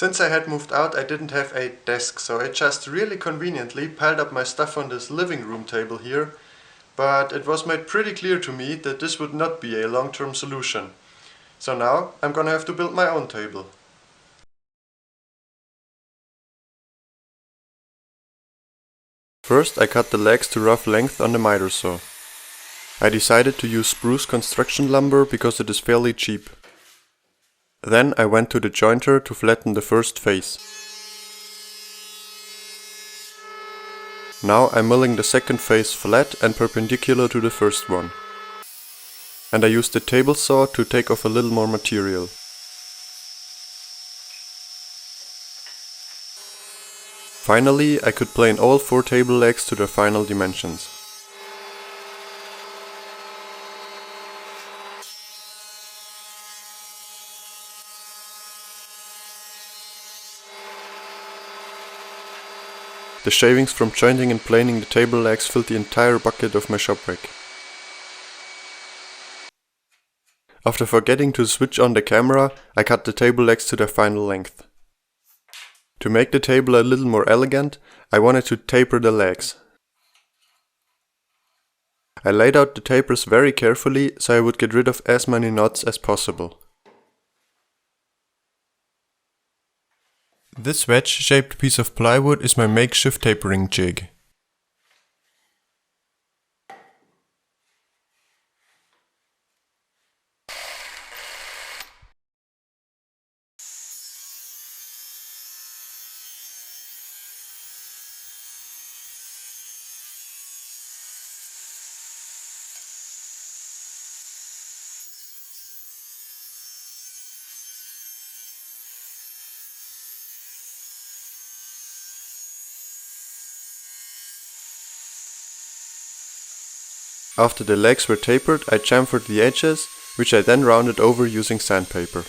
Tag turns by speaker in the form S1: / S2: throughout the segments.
S1: Since I had moved out, I didn't have a desk, so I just really conveniently piled up my stuff on this living room table here, but it was made pretty clear to me that this would not be a long-term solution. So now I'm gonna have to build my own table. First I cut the legs to rough length on the miter saw. I decided to use spruce construction lumber because it is fairly cheap. Then I went to the jointer to flatten the first face. Now I'm milling the second face flat and perpendicular to the first one. And I used the table saw to take off a little more material. Finally, I could plane all 4 table legs to their final dimensions. The shavings from jointing and planing the table legs filled the entire bucket of my shop vac. After forgetting to switch on the camera, I cut the table legs to their final length. To make the table a little more elegant, I wanted to taper the legs. I laid out the tapers very carefully so I would get rid of as many knots as possible. This wedge-shaped piece of plywood is my makeshift tapering jig. After the legs were tapered, I chamfered the edges, which I then rounded over using sandpaper.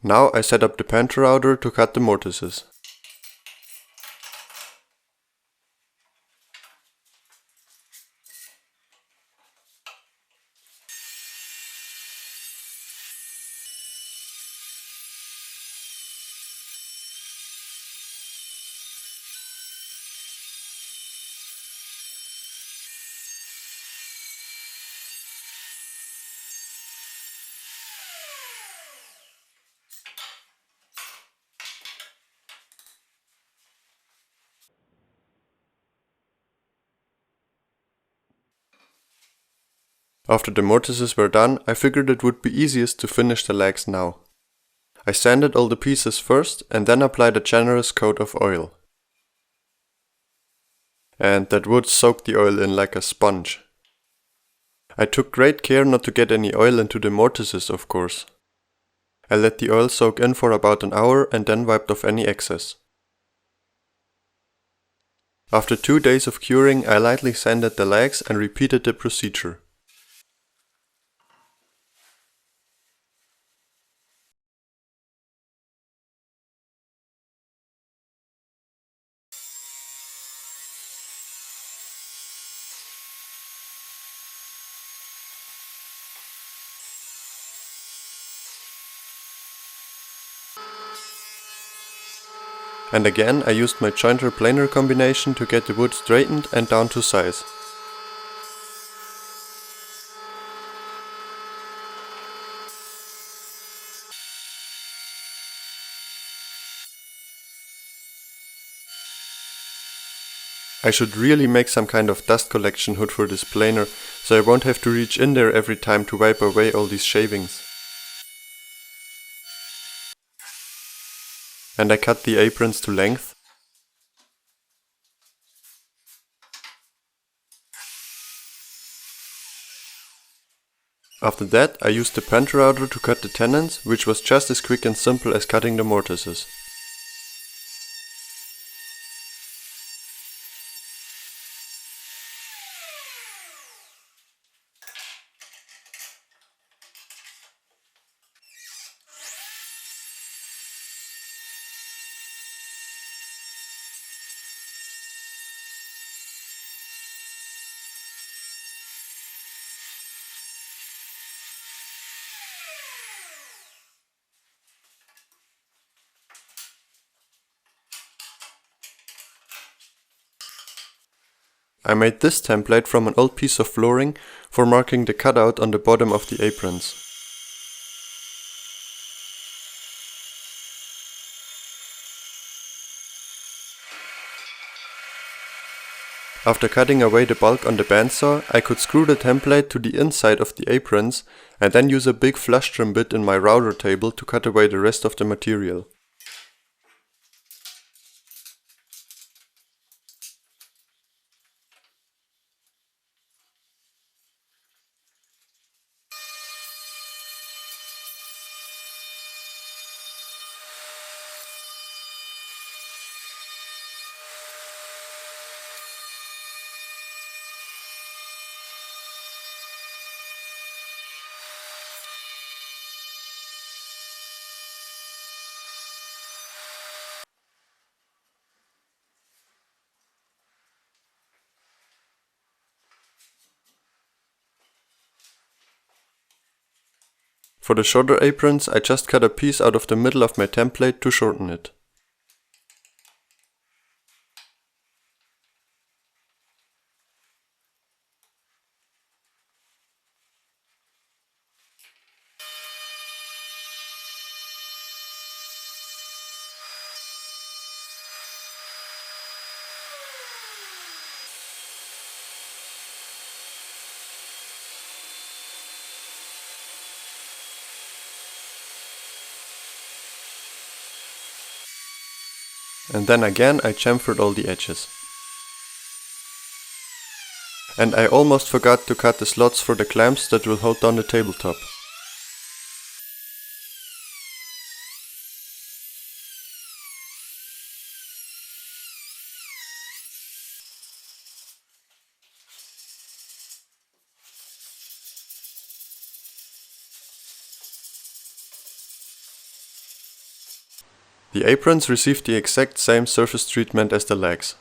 S1: Now I set up the Pantorouter to cut the mortises. After the mortises were done, I figured it would be easiest to finish the legs now. I sanded all the pieces first and then applied a generous coat of oil. And that wood soaked the oil in like a sponge. I took great care not to get any oil into the mortises, of course. I let the oil soak in for about an hour and then wiped off any excess. After 2 days of curing, I lightly sanded the legs and repeated the procedure. And again I used my jointer planer combination to get the wood straightened and down to size. I should really make some kind of dust collection hood for this planer, so I won't have to reach in there every time to wipe away all these shavings. And I cut the aprons to length. After that I used the Pantorouter to cut the tenons, which was just as quick and simple as cutting the mortises. I made this template from an old piece of flooring for marking the cutout on the bottom of the aprons. After cutting away the bulk on the bandsaw, I could screw the template to the inside of the aprons and then use a big flush trim bit in my router table to cut away the rest of the material. For the shorter aprons, I just cut a piece out of the middle of my template to shorten it. And then again I chamfered all the edges. And I almost forgot to cut the slots for the clamps that will hold down the tabletop. The aprons received the exact same surface treatment as the legs.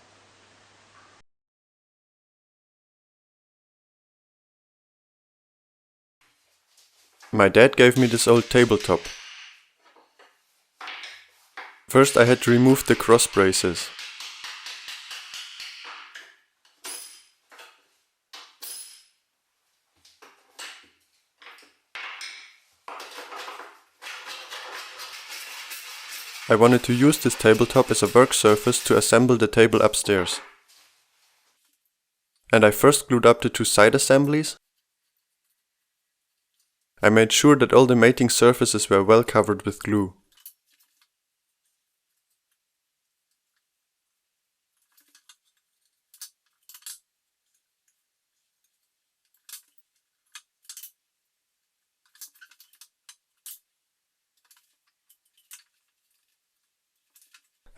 S1: My dad gave me this old tabletop. First I had to remove the cross braces. I wanted to use this tabletop as a work surface to assemble the table upstairs. And I first glued up the two side assemblies. I made sure that all the mating surfaces were well covered with glue.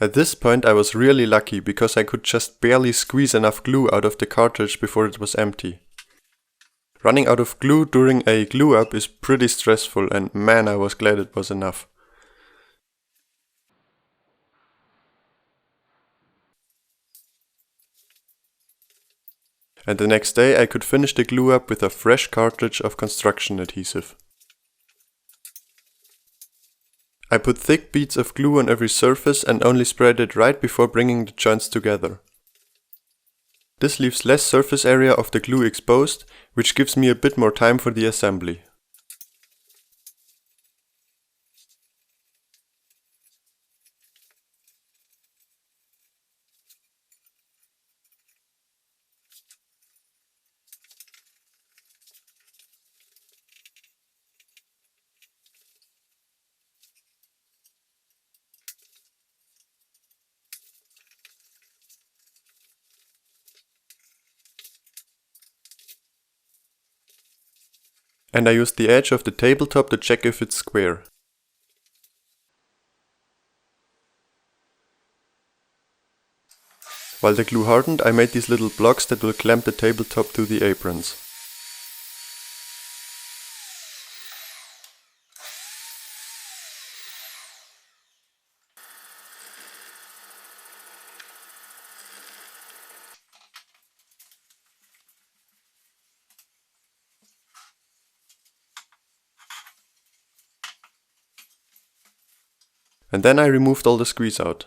S1: At this point I was really lucky because I could just barely squeeze enough glue out of the cartridge before it was empty. Running out of glue during a glue up is pretty stressful, and man, I was glad it was enough. And the next day I could finish the glue up with a fresh cartridge of construction adhesive. I put thick beads of glue on every surface and only spread it right before bringing the joints together. This leaves less surface area of the glue exposed, which gives me a bit more time for the assembly. And I used the edge of the tabletop to check if it's square. While the glue hardened, I made these little blocks that will clamp the tabletop to the aprons. And then I removed all the squeeze out.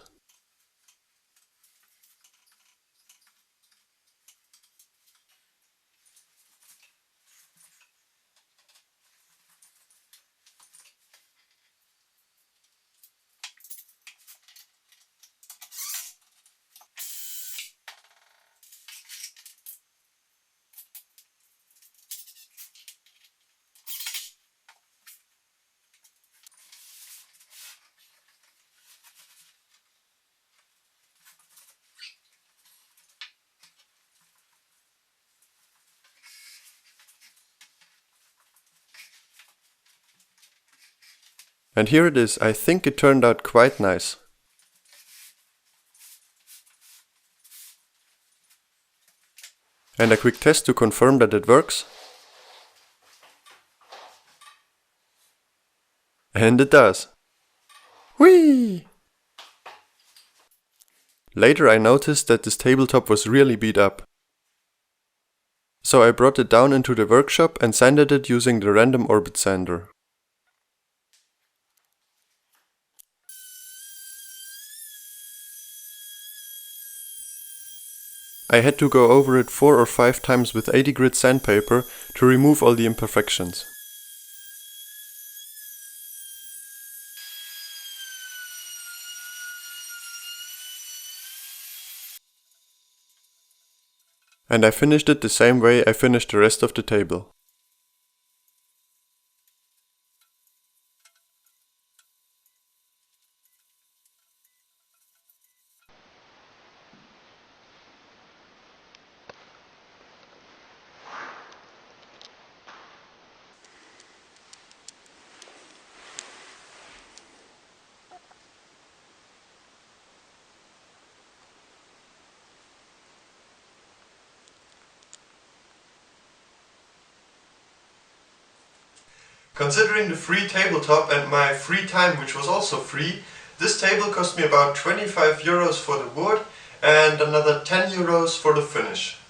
S1: And here it is. I think it turned out quite nice. And a quick test to confirm that it works. And it does. Whee! Later I noticed that this tabletop was really beat up. So I brought it down into the workshop and sanded it using the random orbit sander. I had to go over it 4 or 5 times with 80 grit sandpaper to remove all the imperfections. And I finished it the same way I finished the rest of the table. Considering the free tabletop and my free time, which was also free, this table cost me about 25 euros for the wood and another 10 euros for the finish.